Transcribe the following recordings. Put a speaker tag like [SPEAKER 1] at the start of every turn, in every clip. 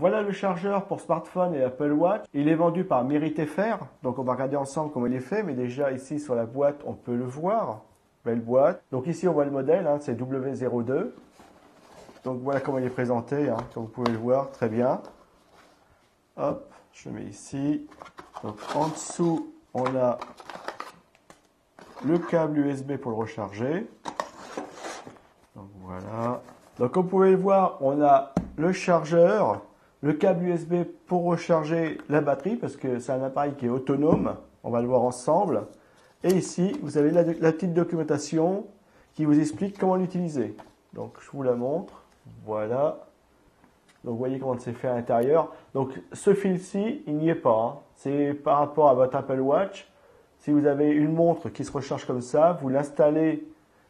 [SPEAKER 1] Voilà le chargeur pour smartphone et Apple Watch. Il est vendu par Mérite FR. Donc on va regarder ensemble comment il est fait. Mais déjà ici sur la boîte, on peut le voir. Belle boîte. Donc ici on voit le modèle, hein, c'est W02. Donc voilà comment il est présenté, hein, comme vous pouvez le voir, très bien. Hop, je le mets ici. Donc en dessous, on a le câble USB pour le recharger. Donc voilà. Donc comme vous pouvez le voir, on a le chargeur, le câble USB pour recharger la batterie, parce que c'est un appareil qui est autonome. On va le voir ensemble. Et ici, vous avez la petite documentation qui vous explique comment l'utiliser. Donc je vous la montre. Voilà. Donc vous voyez comment c'est fait à l'intérieur. Donc ce fil-ci, il n'y est pas, hein. C'est par rapport à votre Apple Watch. Si vous avez une montre qui se recharge comme ça, vous installez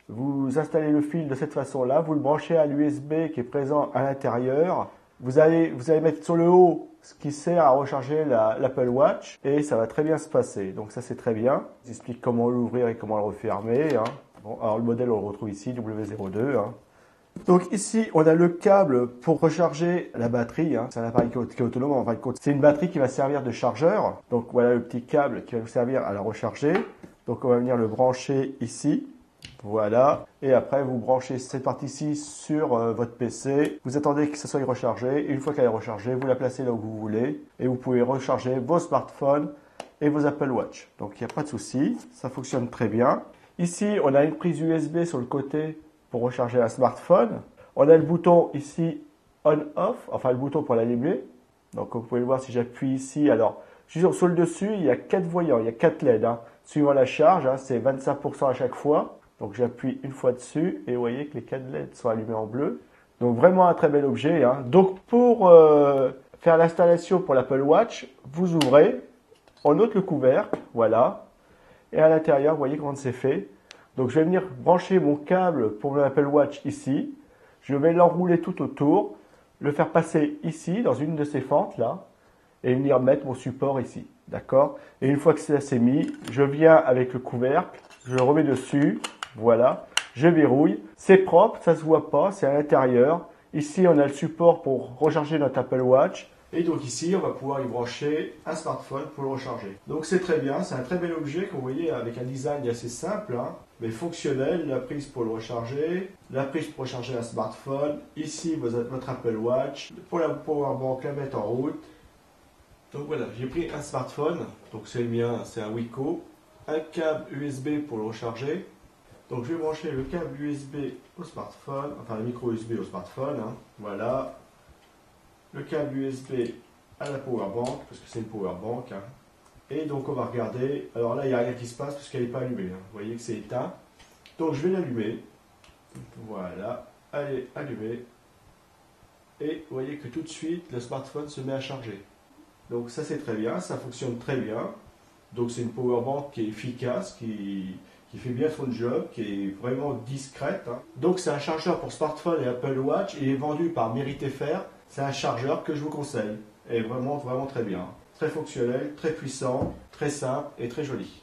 [SPEAKER 1] le fil de cette façon-là, vous le branchez à l'USB qui est présent à l'intérieur. Vous allez mettre sur le haut ce qui sert à recharger l'Apple Watch et ça va très bien se passer. Donc ça c'est très bien. Je vous explique comment l'ouvrir et comment le refermer, hein. Bon, alors le modèle on le retrouve ici, W02, hein. Donc ici, on a le câble pour recharger la batterie, hein. C'est un appareil qui est autonome, en fin de compte. C'est une batterie qui va servir de chargeur. Donc voilà le petit câble qui va vous servir à la recharger. Donc on va venir le brancher ici. Voilà. Et après, vous branchez cette partie-ci sur votre PC. Vous attendez que ça soit rechargé. Et une fois qu'elle est rechargée, vous la placez là où vous voulez. Et vous pouvez recharger vos smartphones et vos Apple Watch. Donc il n'y a pas de souci. Ça fonctionne très bien. Ici, on a une prise USB sur le côté pour recharger un smartphone. On a le bouton ici on-off, enfin le bouton pour l'allumer. Donc comme vous pouvez le voir si j'appuie ici, alors sur le dessus il y a 4 voyants, il y a 4 LED, hein. Suivant la charge, hein, c'est 25% à chaque fois. Donc j'appuie une fois dessus et vous voyez que les 4 LED sont allumés en bleu. Donc vraiment un très bel objet, hein. Donc pour faire l'installation pour l'Apple Watch, vous ouvrez, on ôte le couvercle, voilà. Et à l'intérieur, vous voyez comment c'est fait. Donc je vais venir brancher mon câble pour mon Apple Watch ici. Je vais l'enrouler tout autour, le faire passer ici, dans une de ces fentes là, et venir mettre mon support ici. D'accord? Et une fois que c'est mis, je viens avec le couvercle, je le remets dessus, voilà, je verrouille. C'est propre, ça se voit pas, c'est à l'intérieur. Ici, on a le support pour recharger notre Apple Watch. Et donc ici, on va pouvoir y brancher un smartphone pour le recharger. Donc c'est très bien, c'est un très bel objet que vous voyez avec un design assez simple, hein, mais fonctionnel. La prise pour le recharger, la prise pour recharger un smartphone, ici votre Apple Watch, pour la powerbank, la mettre en route. Donc voilà, j'ai pris un smartphone, donc c'est le mien, c'est un Wiko, un câble USB pour le recharger. Donc je vais brancher le câble USB au smartphone, enfin le micro USB au smartphone, hein, voilà. Le câble USB à la powerbank, parce que c'est une powerbank, hein. Et donc on va regarder, alors là il n'y a rien qui se passe parce qu'elle n'est pas allumée, hein. Vous voyez que c'est éteint. Donc je vais l'allumer, voilà, elle est allumée. Et vous voyez que tout de suite le smartphone se met à charger. Donc ça c'est très bien, ça fonctionne très bien. Donc c'est une powerbank qui est efficace, qui fait bien son job, qui est vraiment discrète, hein. Donc c'est un chargeur pour smartphone et Apple Watch, il est vendu par Mérite FR. C'est un chargeur que je vous conseille. Et vraiment, vraiment très bien. Très fonctionnel, très puissant, très simple et très joli.